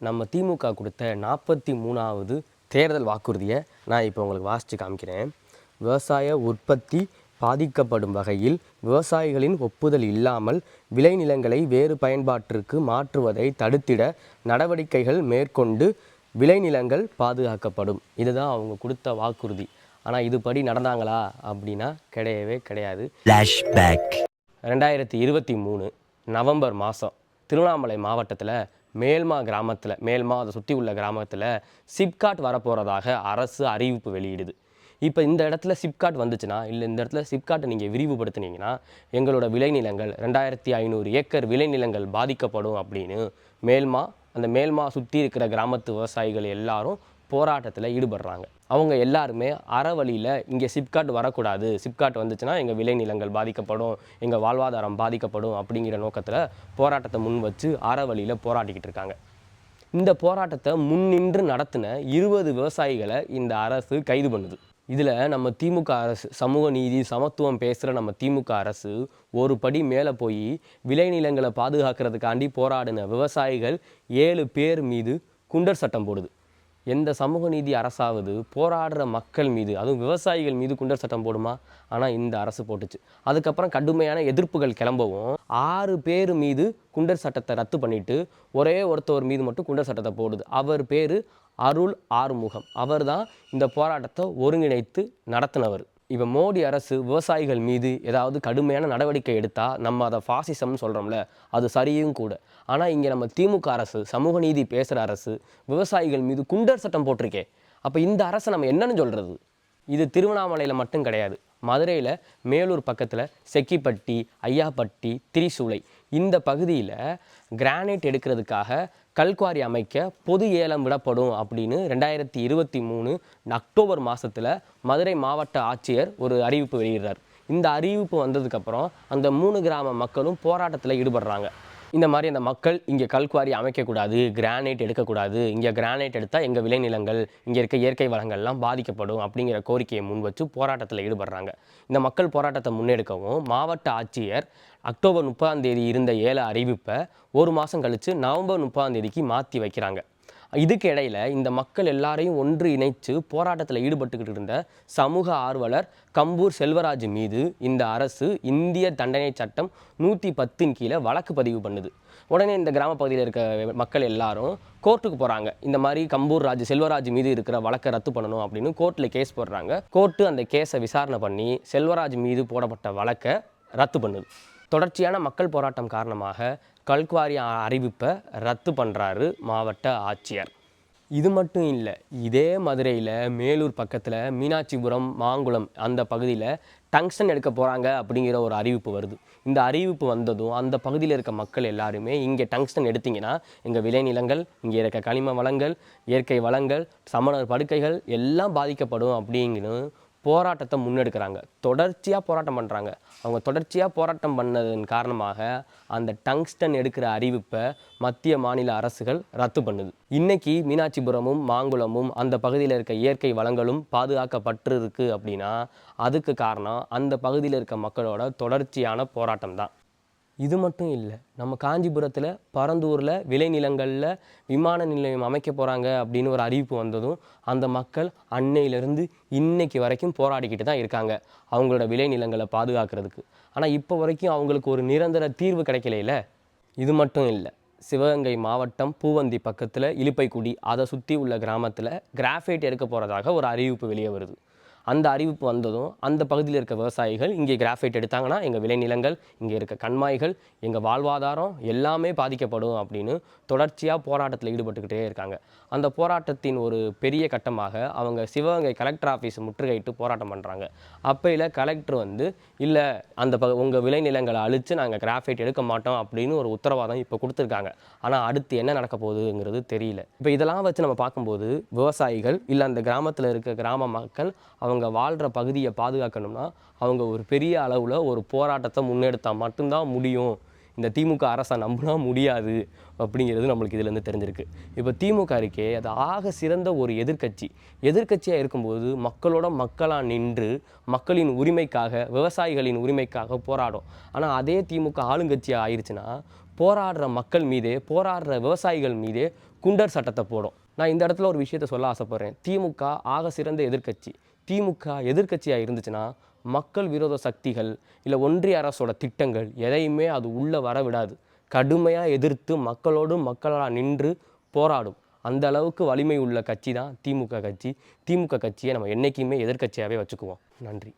நம்ம திமுக கொடுத்த 43வது தேர்தல் வாக்குறுதியை நான் இப்போ உங்களுக்கு வாசித்து காமிக்கிறேன். விவசாய உற்பத்தி பாதிக்கப்படும் வகையில் விவசாயிகளின் ஒப்புதல் இல்லாமல் விளைநிலங்களை வேறு பயன்பாட்டிற்கு மாற்றுவதை தடுத்திட நடவடிக்கைகள் மேற்கொண்டு விளைநிலங்கள் பாதுகாக்கப்படும். இதுதான் அவங்க கொடுத்த வாக்குறுதி. ஆனால் இதுபடி நடந்தாங்களா அப்படின்னா கிடையவே கிடையாது. 2023 நவம்பர் மாதம் திருவண்ணாமலை மாவட்டத்தில் மேல்மா கிராமத்தில், மேல்மா அதை சுற்றி உள்ள கிராமத்தில் சிப்காட் வரப்போகிறதாக அரசு அறிவிப்பு வெளியிடுது. இப்போ இந்த இடத்துல சிப்காட் வந்துச்சுன்னா, இல்லை இந்த இடத்துல சிப்காட்டை நீங்கள் விரிவுபடுத்தினீங்கன்னா எங்களோட விளைநிலங்கள் 2500 ஏக்கர் விளைநிலங்கள் பாதிக்கப்படும் அப்படின்னு அந்த மேல்மா சுற்றி இருக்கிற கிராமத்து விவசாயிகள் எல்லாரும் போராட்டத்தில் ஈடுபடுறாங்க. அவங்க எல்லாருமே அறவழியில் இங்கே சிப்காட் வரக்கூடாது, சிப்காட் வந்துச்சுன்னா எங்கள் விளைநிலங்கள் பாதிக்கப்படும், எங்கள் வாழ்வாதாரம் பாதிக்கப்படும் அப்படிங்கிற நோக்கத்தில் போராட்டத்தை முன் வச்சு அறவழியில் போராடிக்கிட்டு இருக்காங்க. இந்த போராட்டத்தை முன்னின்று நடத்தின 20 விவசாயிகளை இந்த அரசு கைது பண்ணுது. இதில் நம்ம திமுக அரசு, சமூக நீதி சமத்துவம் பேசுகிற நம்ம திமுக அரசு ஒரு படி மேலே போய் விளைநிலங்களை பாதுகாக்கிறதுக்காண்டி போராடின விவசாயிகள் 7 பேர் மீது குண்டர் சட்டம் போடுது. எந்த சமூக நீதி அரசாவது போராடுற மக்கள் மீது, அதுவும் விவசாயிகள் மீது குண்டர் சட்டம் போடுமா? ஆனால் இந்த அரசு போட்டுச்சு. அதுக்கப்புறம் கடுமையான எதிர்ப்புகள் கிளம்பவும் 6 பேர் மீது குண்டர் சட்டத்தை ரத்து பண்ணிட்டு ஒரே ஒருத்தவர் மீது மட்டும் குண்டர் சட்டத்தை போடுது. அவர் பேர் அருள் ஆறுமுகம். அவர் தான் இந்த போராட்டத்தை ஒருங்கிணைத்து நடத்தினவர். இப்போ மோடி அரசு விவசாயிகள் மீது ஏதாவது கடுமையான நடவடிக்கை எடுத்தால் நம்ம அதை ஃபாசிசம்னு சொல்கிறோம்ல, அது சரியும் கூட. ஆனால் இங்கே நம்ம திமுக அரசு, சமூக நீதி பேசுகிற அரசு விவசாயிகள் மீது குண்டர் சட்டம் போட்டிருக்கே. அப்போ இந்த அரசை நம்ம என்னன்னு சொல்கிறது? இது திருவண்ணாமலையில் மட்டும் கிடையாது. மதுரையில் மேலூர் பக்கத்தில் செக்கிப்பட்டி, ஐயாப்பட்டி, திரிசூலை இந்த பகுதியில் கிரானைட் எடுக்கிறதுக்காக கல்குவாரி அமைக்க பொது ஏலம் விடப்படும் அப்படின்னு 2023 அக்டோபர் மாதத்தில் மதுரை மாவட்ட ஆட்சியர் ஒரு அறிவிப்பு வெளியிடுறார். இந்த அறிவிப்பு வந்ததுக்கப்புறம் அந்த 3 கிராம மக்களும் போராட்டத்தில் ஈடுபடுறாங்க. இந்த மாதிரி அந்த மக்கள் இங்கே கல்குவாரி அமைக்கக்கூடாது, கிரானைட் எடுக்கக்கூடாது, இங்கே கிரானைட் எடுத்தால் எங்கள் விளைநிலங்கள், இங்கே இருக்க இயற்கை வளங்கள்லாம் பாதிக்கப்படும் அப்படிங்கிற கோரிக்கையை முன் வச்சு போராட்டத்தில் ஈடுபடுறாங்க. இந்த மக்கள் போராட்டத்தை முன்னெடுக்கவும் மாவட்ட ஆட்சியர் அக்டோபர் 30 இருந்த ஏல அறிவிப்பை ஒரு மாதம் கழித்து நவம்பர் 30 மாற்றி வைக்கிறாங்க. இதுக்கு இடையில் இந்த மக்கள் எல்லாரையும் ஒன்று இணைச்சு போராட்டத்தில் ஈடுபட்டுக்கிட்டு இருந்த சமூக ஆர்வலர் கம்பூர் செல்வராஜ் மீது இந்த அரசு இந்திய தண்டனை சட்டம் 110 கீழே வழக்கு பதிவு பண்ணுது. உடனே இந்த கிராம பகுதியில் இருக்க மக்கள் எல்லாரும் கோர்ட்டுக்கு போகிறாங்க. இந்த மாதிரி செல்வராஜ் மீது இருக்கிற வழக்கை ரத்து பண்ணணும் அப்படின்னு கோர்ட்டில் கேஸ் போடுறாங்க. கோர்ட்டு அந்த கேஸை விசாரணை பண்ணி செல்வராஜ் மீது போடப்பட்ட வழக்கை ரத்து பண்ணுது. தொடர்ச்சியான மக்கள் போராட்டம் காரணமாக கல்குவாரி அறிவிப்பை ரத்து பண்ணுறாரு மாவட்ட ஆட்சியர். இது மட்டும் இல்லை, இதே மதுரையில் மேலூர் பக்கத்தில் மீனாட்சிபுரம், மாங்குளம் அந்த பகுதியில் டங்ஸ்டன் எடுக்க போகிறாங்க அப்படிங்கிற ஒரு அறிவிப்பு வருது. இந்த அறிவிப்பு வந்ததும் அந்த பகுதியில் இருக்க மக்கள் எல்லாருமே இங்கே டங்ஸ்டன் எடுத்திங்கன்னா எங்கள் விளைநிலங்கள், இங்கே இருக்க கனிம வளங்கள், இயற்கை வளங்கள், சமணர் படுக்கைகள் எல்லாம் பாதிக்கப்படும் அப்படிங்கிற போராட்டத்தை முன்னெடுக்கிறாங்க. தொடர்ச்சியாக போராட்டம் பண்ணுறாங்க. அவங்க தொடர்ச்சியாக போராட்டம் பண்ணதன் காரணமாக அந்த டங்ஸ்டன் எடுக்கிற அறிவிப்பை மத்திய மாநில அரசுகள் ரத்து பண்ணுது. இன்றைக்கி மீனாட்சிபுரமும் மாங்குளமும் அந்த பகுதியில் இருக்க இயற்கை வளங்களும் பாதுகாக்கப்பட்டிருக்கு அப்படின்னா அதுக்கு காரணம் அந்த பகுதியில் இருக்க மக்களோட தொடர்ச்சியான போராட்டம் தான். இது மட்டும் இல்லை, நம்ம காஞ்சிபுரத்தில் பரந்தூரில் விளைநிலங்களில் விமான நிலையம் அமைக்க போகிறாங்க அப்படின்னு ஒரு அறிவிப்பு வந்ததும் அந்த மக்கள் அன்னையிலிருந்து இன்னைக்கு வரைக்கும் போராடிக்கிட்டு தான் இருக்காங்க அவங்களோட விளைநிலங்களை பாதுகாக்கிறதுக்கு. ஆனால் இப்போ வரைக்கும் அவங்களுக்கு ஒரு நிரந்தர தீர்வு கிடைக்கல. இது மட்டும் இல்லை, சிவகங்கை மாவட்டம் பூவந்தி பக்கத்தில் இலுப்பைக்குடி அதை சுற்றி உள்ள கிராமத்தில் கிராஃபைட் எடுக்க போகிறதாக ஒரு அறிவிப்பு வெளியே வருது. அந்த அறிவிப்பு வந்ததும் அந்த பகுதியில் இருக்க விவசாயிகள் இங்கே கிராஃபைட் எடுத்தாங்கன்னா எங்கள் விளைநிலங்கள், இங்கே இருக்க கண்மாய்கள், எங்கள் வாழ்வாதாரம் எல்லாமே பாதிக்கப்படும் அப்படின்னு தொடர்ச்சியாக போராட்டத்தில் ஈடுபட்டுக்கிட்டே இருக்காங்க. அந்த போராட்டத்தின் ஒரு பெரிய கட்டமாக அவங்க சிவகங்கை கலெக்டர் ஆஃபீஸ் முற்றுகையிட்டு போராட்டம் பண்ணுறாங்க. அப்பையில் கலெக்டர் இல்லை உங்கள் விளைநிலங்களை அழித்து நாங்கள் கிராஃபைட் எடுக்க மாட்டோம் அப்படின்னு ஒரு உத்தரவாதம் இப்போ கொடுத்துருக்காங்க. ஆனால் அடுத்து என்ன நடக்க போகுதுங்கிறது தெரியல. இப்போ இதெல்லாம் வச்சு நம்ம பார்க்கும்போது விவசாயிகள் இல்லை அந்த கிராமத்தில் இருக்க கிராம மக்கள் அவங்க வாழ்கிற பகுதியை பாதுகாக்கணும்னா அவங்க ஒரு பெரிய அளவில் ஒரு போராட்டத்தை முன்னெடுத்தால் மட்டும்தான் முடியும். இந்த திமுக அரசை நம்பினா முடியாது அப்படிங்கிறது நம்மளுக்கு இதிலேருந்து தெரிஞ்சிருக்கு. இப்போ திமுக இருக்கே, அது ஆக சிறந்த ஒரு எதிர்க்கட்சியாக இருக்கும்போது மக்களோட மக்களாக நின்று மக்களின் உரிமைக்காக, விவசாயிகளின் உரிமைக்காக போராடும். ஆனால் அதே திமுக ஆளுங்கட்சியாக ஆயிடுச்சுன்னா போராடுற மக்கள் மீதே, போராடுற விவசாயிகள் மீதே குண்டர் சட்டத்தை போடும். நான் இந்த இடத்துல ஒரு விஷயத்த சொல்ல ஆசைப்பட்றேன். திமுக ஆக சிறந்த எதிர்க்கட்சி. திமுக எதிர்க்கட்சியாக இருந்துச்சுன்னா மக்கள் விரோத சக்திகள் இல்லை ஒன்றிய அரசோட திட்டங்கள் எதையுமே அது உள்ளே வர விடாது. கடுமையாக எதிர்த்து மக்களோடு மக்களாக நின்று போராடும். அந்த அளவுக்கு வலிமை உள்ள கட்சி தான் திமுக கட்சி. திமுக கட்சியை நம்ம என்றைக்குமே எதிர்க்கட்சியாகவே வச்சுக்குவோம். நன்றி.